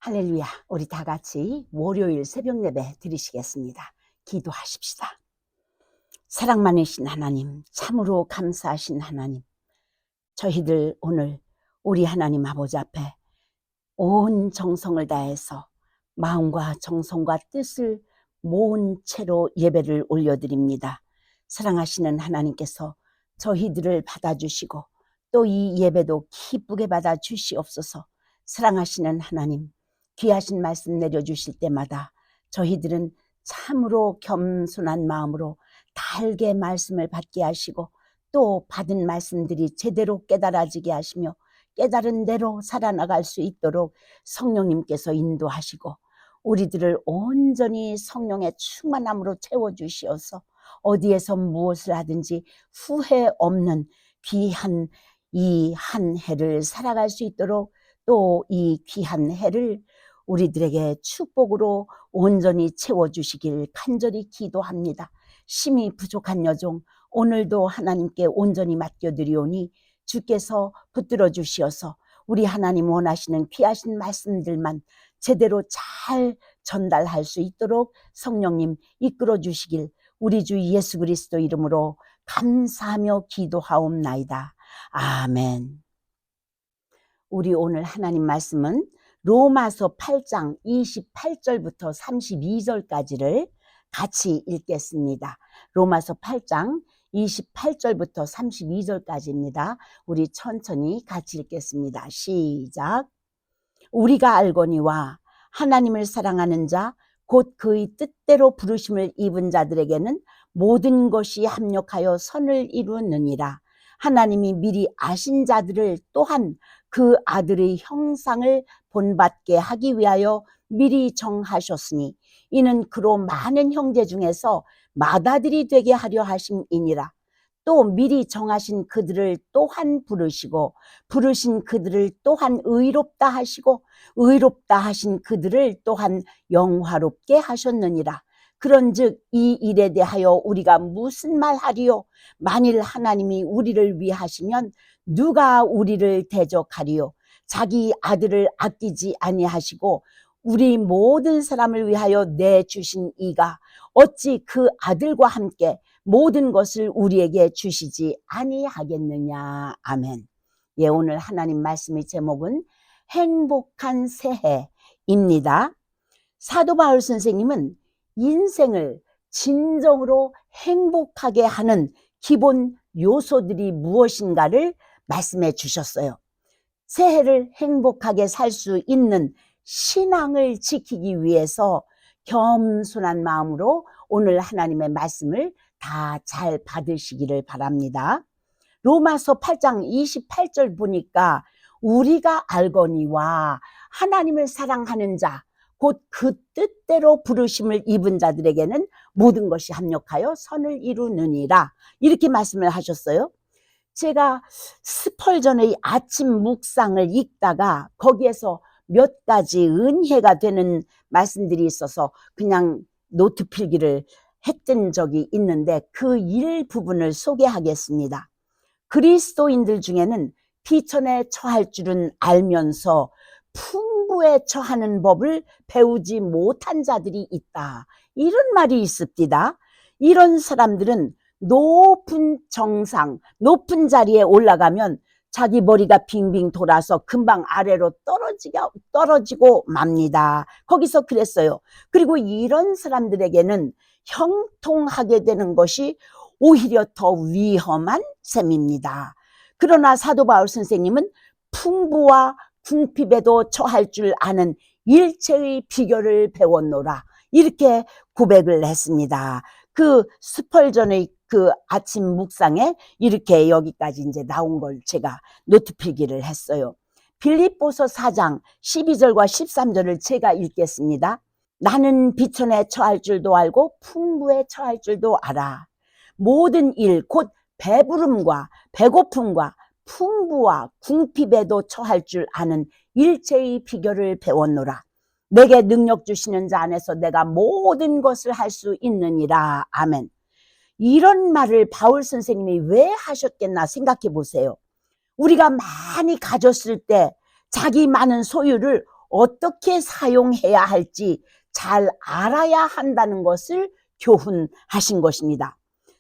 할렐루야. 우리 다 같이 월요일 새벽 예배 드리시겠습니다. 기도하십시다. 사랑 많으신 하나님, 참으로 감사하신 하나님, 저희들 오늘 우리 하나님 아버지 앞에 온 정성을 다해서 마음과 정성과 뜻을 모은 채로 예배를 올려드립니다. 사랑하시는 하나님께서 저희들을 받아주시고 또 이 예배도 기쁘게 받아주시옵소서. 사랑하시는 하나님, 귀하신 말씀 내려주실 때마다 저희들은 참으로 겸손한 마음으로 달게 말씀을 받게 하시고 또 받은 말씀들이 제대로 깨달아지게 하시며 깨달은 대로 살아나갈 수 있도록 성령님께서 인도하시고 우리들을 온전히 성령의 충만함으로 채워주시어서 어디에서 무엇을 하든지 후회 없는 귀한 이 한 해를 살아갈 수 있도록 또 이 귀한 해를 우리들에게 축복으로 온전히 채워주시길 간절히 기도합니다. 심히 부족한 여종 오늘도 하나님께 온전히 맡겨드리오니 주께서 붙들어 주시어서 우리 하나님 원하시는 귀하신 말씀들만 제대로 잘 전달할 수 있도록 성령님 이끌어 주시길 우리 주 예수 그리스도 이름으로 감사하며 기도하옵나이다. 아멘. 우리 오늘 하나님 말씀은 로마서 8장 28절부터 32절까지를 같이 읽겠습니다. 로마서 8장 28절부터 32절까지입니다. 우리 천천히 같이 읽겠습니다. 시작. 우리가 알거니와 하나님을 사랑하는 자 곧 그의 뜻대로 부르심을 입은 자들에게는 모든 것이 합력하여 선을 이루느니라. 하나님이 미리 아신 자들을 또한 그 아들의 형상을 본받게 하기 위하여 미리 정하셨으니 이는 그로 많은 형제 중에서 맏아들이 되게 하려 하심이니라. 또 미리 정하신 그들을 또한 부르시고 부르신 그들을 또한 의롭다 하시고 의롭다 하신 그들을 또한 영화롭게 하셨느니라. 그런즉 이 일에 대하여 우리가 무슨 말하리요? 만일 하나님이 우리를 위하시면 누가 우리를 대적하리요? 자기 아들을 아끼지 아니하시고 우리 모든 사람을 위하여 내주신 이가 어찌 그 아들과 함께 모든 것을 우리에게 주시지 아니하겠느냐. 아멘. 예, 오늘 하나님 말씀의 제목은 행복한 새해입니다. 사도 바울 선생님은 인생을 진정으로 행복하게 하는 기본 요소들이 무엇인가를 말씀해 주셨어요. 새해를 행복하게 살 수 있는 신앙을 지키기 위해서 겸손한 마음으로 오늘 하나님의 말씀을 다 잘 받으시기를 바랍니다. 로마서 8장 28절 보니까 우리가 알거니와 하나님을 사랑하는 자 곧 그 뜻대로 부르심을 입은 자들에게는 모든 것이 합력하여 선을 이루느니라 이렇게 말씀을 하셨어요. 제가 스펄전의 아침 묵상을 읽다가 거기에서 몇 가지 은혜가 되는 말씀들이 있어서 그냥 노트 필기를 했던 적이 있는데 그 일부분을 소개하겠습니다. 그리스도인들 중에는 비천에 처할 줄은 알면서 풍부에 처하는 법을 배우지 못한 자들이 있다. 이런 말이 있습니다. 이런 사람들은 높은 정상, 높은 자리에 올라가면 자기 머리가 빙빙 돌아서 금방 아래로 떨어지고 맙니다. 거기서 그랬어요. 그리고 이런 사람들에게는 형통하게 되는 것이 오히려 더 위험한 셈입니다. 그러나 사도 바울 선생님은 풍부와 궁핍에도 처할 줄 아는 일체의 비결을 배웠노라 이렇게 고백을 했습니다. 그 스펄전의 그 아침 묵상에 이렇게 여기까지 이제 나온 걸 제가 노트 필기를 했어요. 빌립보서 4장 12절과 13절을 제가 읽겠습니다. 나는 비천에 처할 줄도 알고 풍부에 처할 줄도 알아. 모든 일 곧 배부름과 배고픔과 풍부와 궁핍에도 처할 줄 아는 일체의 비결을 배웠노라. 내게 능력 주시는 자 안에서 내가 모든 것을 할 수 있느니라. 아멘. 이런 말을 바울 선생님이 왜 하셨겠나 생각해 보세요. 우리가 많이 가졌을 때 자기 많은 소유를 어떻게 사용해야 할지 잘 알아야 한다는 것을 교훈하신 것입니다.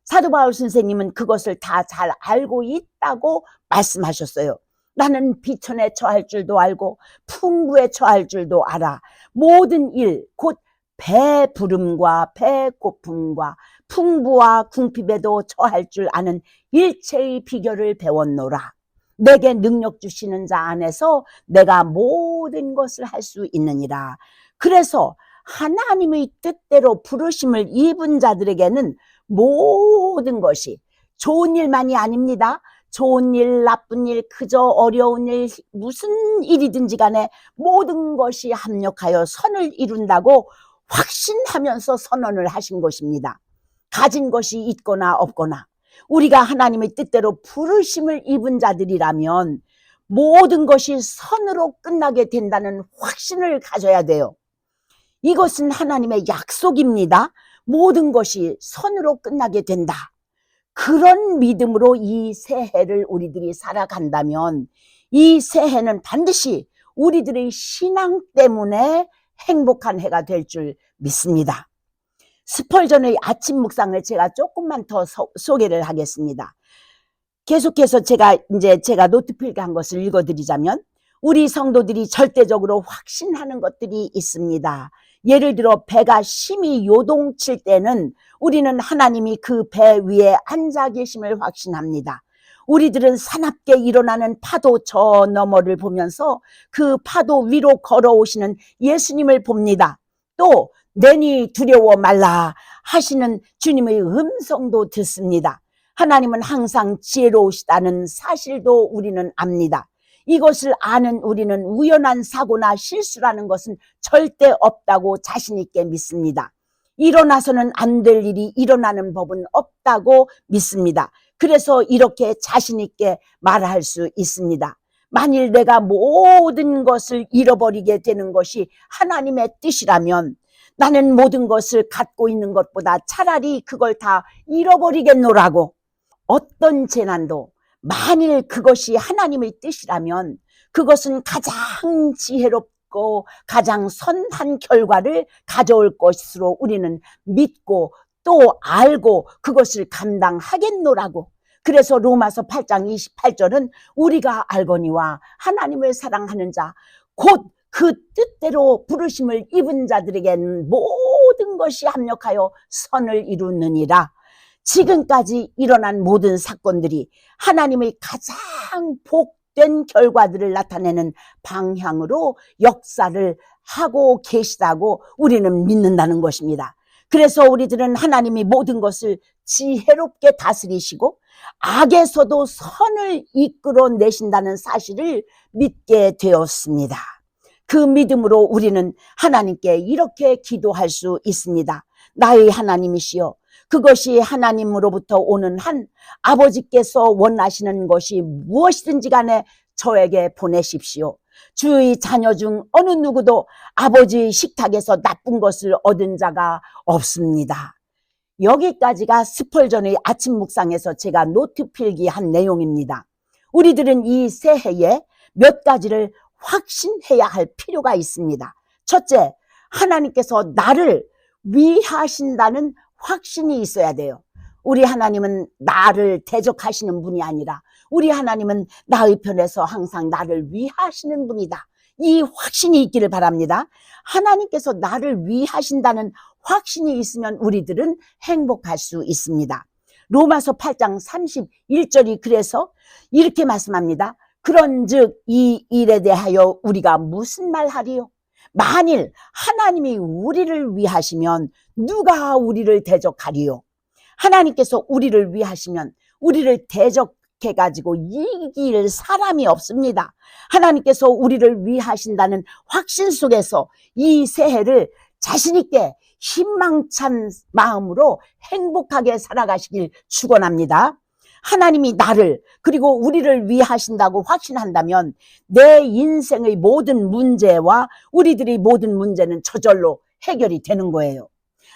사도 바울 선생님은 그것을 다 잘 알고 있다고 말씀하셨어요. 나는 비천에 처할 줄도 알고 풍부에 처할 줄도 알아. 모든 일, 곧 배부름과 배고픔과 풍부와 궁핍에도 처할 줄 아는 일체의 비결을 배웠노라. 내게 능력 주시는 자 안에서 내가 모든 것을 할 수 있느니라. 그래서 하나님의 뜻대로 부르심을 입은 자들에게는 모든 것이 좋은 일만이 아닙니다. 좋은 일, 나쁜 일, 그저 어려운 일, 무슨 일이든지 간에 모든 것이 합력하여 선을 이룬다고 확신하면서 선언을 하신 것입니다. 가진 것이 있거나 없거나 우리가 하나님의 뜻대로 부르심을 입은 자들이라면 모든 것이 선으로 끝나게 된다는 확신을 가져야 돼요. 이것은 하나님의 약속입니다. 모든 것이 선으로 끝나게 된다. 그런 믿음으로 이 새해를 우리들이 살아간다면 이 새해는 반드시 우리들의 신앙 때문에 행복한 해가 될 줄 믿습니다. 스펄전의 아침 묵상을 제가 조금만 더 소개를 하겠습니다. 계속해서 제가 노트 필기한 것을 읽어드리자면 우리 성도들이 절대적으로 확신하는 것들이 있습니다. 예를 들어 배가 심히 요동칠 때는 우리는 하나님이 그 배 위에 앉아 계심을 확신합니다. 우리들은 사납게 일어나는 파도 저 너머를 보면서 그 파도 위로 걸어오시는 예수님을 봅니다. 또 내니 두려워 말라 하시는 주님의 음성도 듣습니다. 하나님은 항상 지혜로우시다는 사실도 우리는 압니다. 이것을 아는 우리는 우연한 사고나 실수라는 것은 절대 없다고 자신 있게 믿습니다. 일어나서는 안 될 일이 일어나는 법은 없다고 믿습니다. 그래서 이렇게 자신 있게 말할 수 있습니다. 만일 내가 모든 것을 잃어버리게 되는 것이 하나님의 뜻이라면 나는 모든 것을 갖고 있는 것보다 차라리 그걸 다 잃어버리겠노라고. 어떤 재난도 만일 그것이 하나님의 뜻이라면 그것은 가장 지혜롭고 가장 선한 결과를 가져올 것으로 우리는 믿고 또 알고 그것을 감당하겠노라고. 그래서 로마서 8장 28절은 우리가 알거니와 하나님을 사랑하는 자 곧 그 뜻대로 부르심을 입은 자들에게는 모든 것이 합력하여 선을 이루느니라. 지금까지 일어난 모든 사건들이 하나님의 가장 복된 결과들을 나타내는 방향으로 역사를 하고 계시다고 우리는 믿는다는 것입니다. 그래서 우리들은 하나님이 모든 것을 지혜롭게 다스리시고 악에서도 선을 이끌어내신다는 사실을 믿게 되었습니다. 그 믿음으로 우리는 하나님께 이렇게 기도할 수 있습니다. 나의 하나님이시여, 그것이 하나님으로부터 오는 한 아버지께서 원하시는 것이 무엇이든지 간에 저에게 보내십시오. 주의 자녀 중 어느 누구도 아버지의 식탁에서 나쁜 것을 얻은 자가 없습니다. 여기까지가 스펄전의 아침 묵상에서 제가 노트 필기한 내용입니다. 우리들은 이 새해에 몇 가지를 확신해야 할 필요가 있습니다. 첫째, 하나님께서 나를 위하신다는 확신이 있어야 돼요. 우리 하나님은 나를 대적하시는 분이 아니라 우리 하나님은 나의 편에서 항상 나를 위하시는 분이다. 이 확신이 있기를 바랍니다. 하나님께서 나를 위하신다는 확신이 있으면 우리들은 행복할 수 있습니다. 로마서 8장 31절이 그래서 이렇게 말씀합니다. 그런즉 이 일에 대하여 우리가 무슨 말하리요? 만일 하나님이 우리를 위하시면 누가 우리를 대적하리요? 하나님께서 우리를 위하시면 우리를 대적해가지고 이길 사람이 없습니다. 하나님께서 우리를 위하신다는 확신 속에서 이 새해를 자신있게 희망찬 마음으로 행복하게 살아가시길 축원합니다. 하나님이 나를 그리고 우리를 위하신다고 확신한다면 내 인생의 모든 문제와 우리들의 모든 문제는 저절로 해결이 되는 거예요.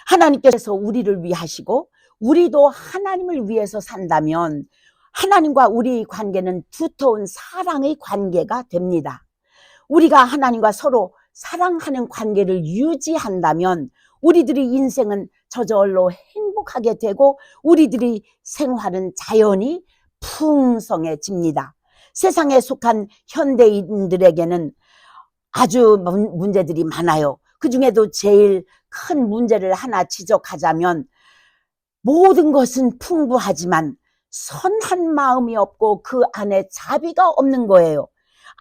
하나님께서 우리를 위하시고 우리도 하나님을 위해서 산다면 하나님과 우리의 관계는 두터운 사랑의 관계가 됩니다. 우리가 하나님과 서로 사랑하는 관계를 유지한다면 우리들의 인생은 저절로 행복하게 되고 우리들의 생활은 자연히 풍성해집니다. 세상에 속한 현대인들에게는 아주 문제들이 많아요. 그 중에도 제일 큰 문제를 하나 지적하자면 모든 것은 풍부하지만 선한 마음이 없고 그 안에 자비가 없는 거예요.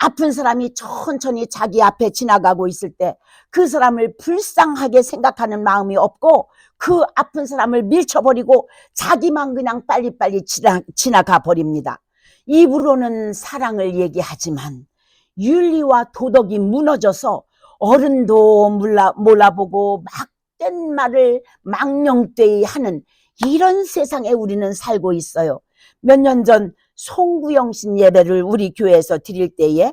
아픈 사람이 천천히 자기 앞에 지나가고 있을 때 그 사람을 불쌍하게 생각하는 마음이 없고 그 아픈 사람을 밀쳐버리고 자기만 그냥 빨리빨리 지나가 버립니다. 입으로는 사랑을 얘기하지만 윤리와 도덕이 무너져서 어른도 몰라보고 막된 말을 망령되이 하는 이런 세상에 우리는 살고 있어요. 몇 년 전 송구영신 예배를 우리 교회에서 드릴 때에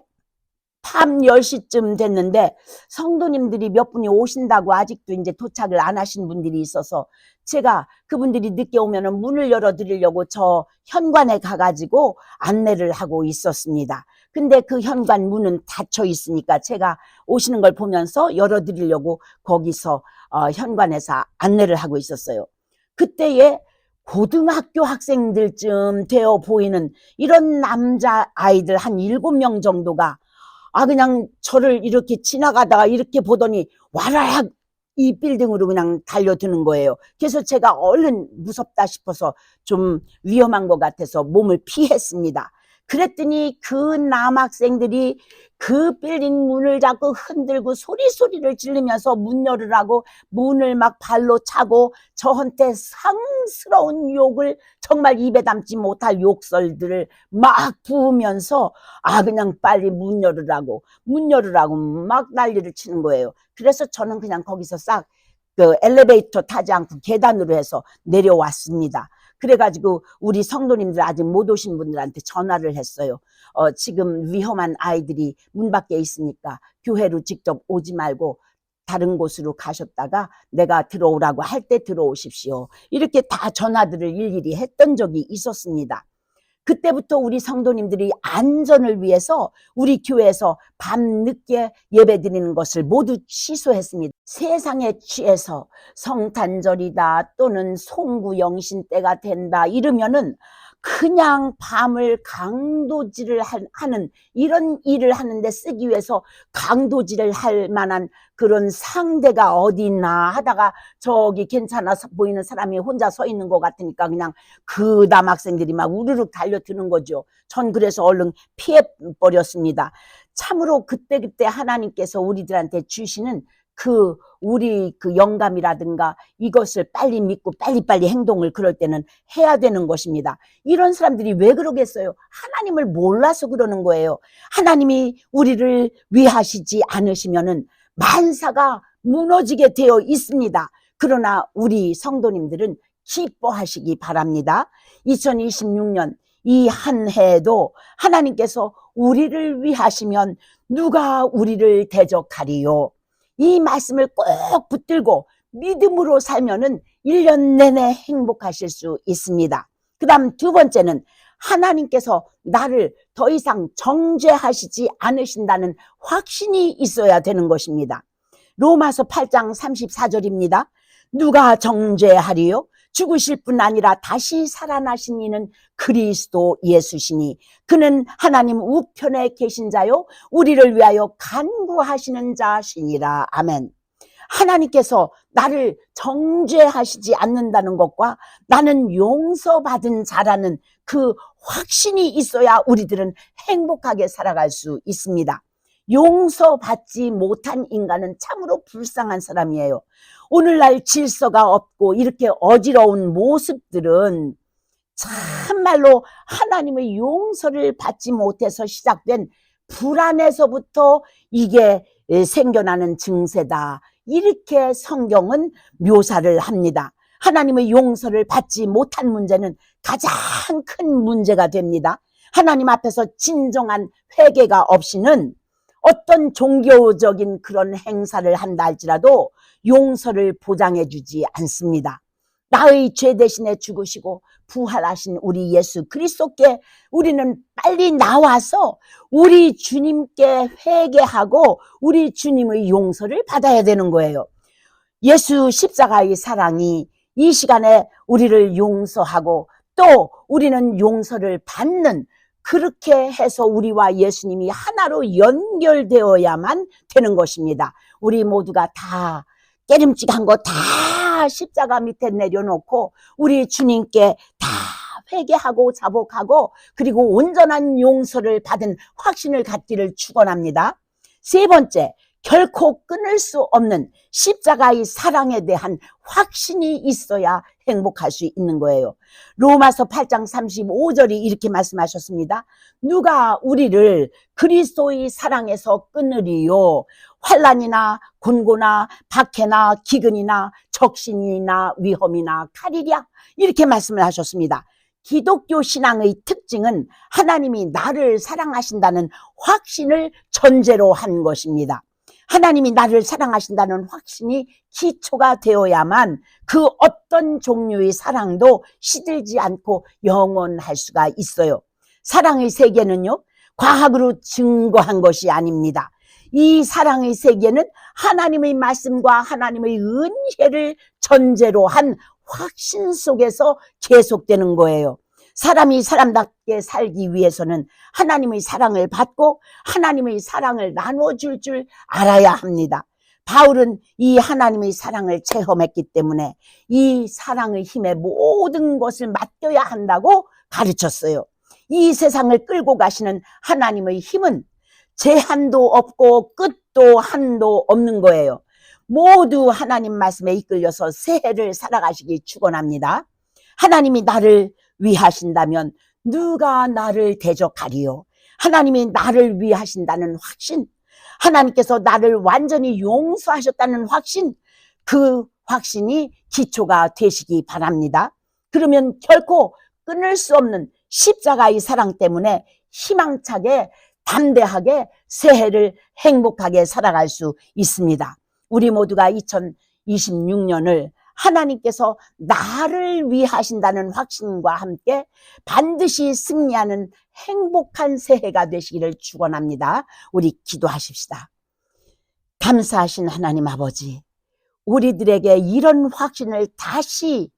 밤 10시쯤 됐는데 성도님들이 몇 분이 오신다고 아직도 이제 도착을 안 하신 분들이 있어서 제가 그분들이 늦게 오면은 문을 열어드리려고 저 현관에 가가지고 안내를 하고 있었습니다. 근데 그 현관 문은 닫혀 있으니까 제가 오시는 걸 보면서 열어드리려고 거기서 현관에서 안내를 하고 있었어요. 그때에 고등학교 학생들쯤 되어 보이는 이런 남자 아이들 한 7명 정도가 그냥 저를 이렇게 지나가다가 이렇게 보더니 와라락 이 빌딩으로 그냥 달려드는 거예요. 그래서 제가 얼른 무섭다 싶어서 좀 위험한 것 같아서 몸을 피했습니다. 그랬더니 그 남학생들이 그 빌딩 문을 자꾸 흔들고 소리를 지르면서 문 열으라고 문을 막 발로 차고 저한테 상스러운 욕을 정말 입에 담지 못할 욕설들을 막 부으면서 그냥 빨리 문 열으라고 막 난리를 치는 거예요. 그래서 저는 그냥 거기서 싹 그 엘리베이터 타지 않고 계단으로 해서 내려왔습니다. 그래가지고 우리 성도님들 아직 못 오신 분들한테 전화를 했어요. 지금 위험한 아이들이 문 밖에 있으니까 교회로 직접 오지 말고 다른 곳으로 가셨다가 내가 들어오라고 할 때 들어오십시오. 이렇게 다 전화들을 일일이 했던 적이 있었습니다. 그때부터 우리 성도님들이 안전을 위해서 우리 교회에서 밤늦게 예배드리는 것을 모두 취소했습니다. 세상에 취해서 성탄절이다 또는 송구영신 때가 된다 이러면은 그냥 밤을 강도질을 하는 이런 일을 하는데 쓰기 위해서 강도질을 할 만한 그런 상대가 어디 있나 하다가 저기 괜찮아 보이는 사람이 혼자 서 있는 것 같으니까 그냥 그 남학생들이 막 우르르 달려드는 거죠. 전 그래서 얼른 피해버렸습니다. 참으로 그때그때 하나님께서 우리들한테 주시는 우리 영감이라든가 이것을 빨리 믿고 빨리빨리 행동을 그럴 때는 해야 되는 것입니다. 이런 사람들이 왜 그러겠어요? 하나님을 몰라서 그러는 거예요. 하나님이 우리를 위하시지 않으시면은 만사가 무너지게 되어 있습니다. 그러나 우리 성도님들은 기뻐하시기 바랍니다. 2026년 이 한 해에도 하나님께서 우리를 위하시면 누가 우리를 대적하리요? 이 말씀을 꼭 붙들고 믿음으로 살면은 1년 내내 행복하실 수 있습니다. 그 다음 두 번째는 하나님께서 나를 더 이상 정죄하시지 않으신다는 확신이 있어야 되는 것입니다. 로마서 8장 34절입니다. 누가 정죄하리요? 죽으실 뿐 아니라 다시 살아나신 이는 그리스도 예수시니 그는 하나님 우편에 계신 자요 우리를 위하여 간구하시는 자시니라. 아멘. 하나님께서 나를 정죄하시지 않는다는 것과 나는 용서받은 자라는 그 확신이 있어야 우리들은 행복하게 살아갈 수 있습니다. 용서받지 못한 인간은 참으로 불쌍한 사람이에요. 오늘날 질서가 없고 이렇게 어지러운 모습들은 참말로 하나님의 용서를 받지 못해서 시작된 불안에서부터 이게 생겨나는 증세다. 이렇게 성경은 묘사를 합니다. 하나님의 용서를 받지 못한 문제는 가장 큰 문제가 됩니다. 하나님 앞에서 진정한 회개가 없이는 어떤 종교적인 그런 행사를 한다 할지라도 용서를 보장해 주지 않습니다. 나의 죄 대신에 죽으시고 부활하신 우리 예수 그리스도께 우리는 빨리 나와서 우리 주님께 회개하고 우리 주님의 용서를 받아야 되는 거예요. 예수 십자가의 사랑이 이 시간에 우리를 용서하고 또 우리는 용서를 받는, 그렇게 해서 우리와 예수님이 하나로 연결되어야만 되는 것입니다. 우리 모두가 다 깨름직한 거 다 십자가 밑에 내려놓고 우리 주님께 다 회개하고 자복하고 그리고 온전한 용서를 받은 확신을 갖기를 축원합니다. 세 번째, 결코 끊을 수 없는 십자가의 사랑에 대한 확신이 있어야 행복할 수 있는 거예요. 로마서 8장 35절이 이렇게 말씀하셨습니다. 누가 우리를 그리스도의 사랑에서 끊으리요? 환난이나 곤고나 박해나 기근이나 적신이나 위험이나 칼이랴, 이렇게 말씀을 하셨습니다. 기독교 신앙의 특징은 하나님이 나를 사랑하신다는 확신을 전제로 한 것입니다. 하나님이 나를 사랑하신다는 확신이 기초가 되어야만 그 어떤 종류의 사랑도 시들지 않고 영원할 수가 있어요. 사랑의 세계는요, 과학으로 증거한 것이 아닙니다. 이 사랑의 세계는 하나님의 말씀과 하나님의 은혜를 전제로 한 확신 속에서 계속되는 거예요. 사람이 사람답게 살기 위해서는 하나님의 사랑을 받고 하나님의 사랑을 나눠줄 줄 알아야 합니다. 바울은 이 하나님의 사랑을 체험했기 때문에 이 사랑의 힘에 모든 것을 맡겨야 한다고 가르쳤어요. 이 세상을 끌고 가시는 하나님의 힘은 제한도 없고 끝도 한도 없는 거예요. 모두 하나님 말씀에 이끌려서 새해를 살아가시기 축원합니다. 하나님이 나를 위하신다면 누가 나를 대적하리요? 하나님이 나를 위하신다는 확신, 하나님께서 나를 완전히 용서하셨다는 확신, 그 확신이 기초가 되시기 바랍니다. 그러면 결코 끊을 수 없는 십자가의 사랑 때문에 희망차게 담대하게 새해를 행복하게 살아갈 수 있습니다. 우리 모두가 2026년을 하나님께서 나를 위하신다는 확신과 함께 반드시 승리하는 행복한 새해가 되시기를 축원합니다. 우리 기도하십시다. 감사하신 하나님 아버지, 우리들에게 이런 확신을 다시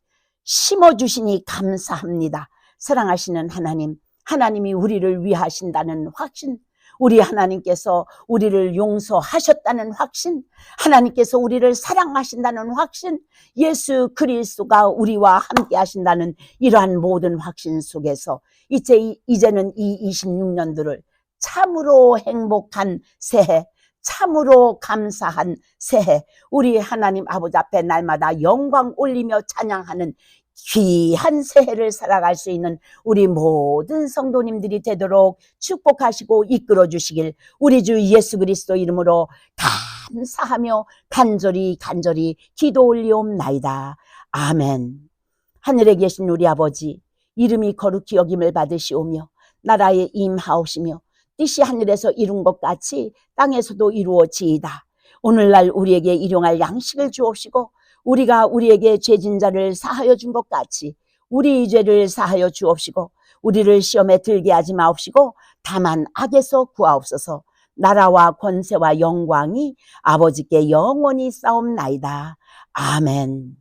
심어주시니 감사합니다. 사랑하시는 하나님, 하나님이 우리를 위하신다는 확신, 우리 하나님께서 우리를 용서하셨다는 확신, 하나님께서 우리를 사랑하신다는 확신, 예수 그리스도가 우리와 함께 하신다는 이러한 모든 확신 속에서 이제는 이 26년도를 참으로 행복한 새해, 참으로 감사한 새해, 우리 하나님 아버지 앞에 날마다 영광 올리며 찬양하는 귀한 새해를 살아갈 수 있는 우리 모든 성도님들이 되도록 축복하시고 이끌어 주시길 우리 주 예수 그리스도 이름으로 감사하며 간절히 기도 올리옵나이다. 아멘. 하늘에 계신 우리 아버지, 이름이 거룩히 여김을 받으시오며 나라에 임하오시며 뜻이 하늘에서 이룬 것 같이 땅에서도 이루어지이다. 오늘날 우리에게 일용할 양식을 주옵시고 우리가 우리에게 죄진 자를 사하여 준 것 같이 우리 죄를 사하여 주옵시고 우리를 시험에 들게 하지 마옵시고 다만 악에서 구하옵소서. 나라와 권세와 영광이 아버지께 영원히 싸움나이다. 아멘.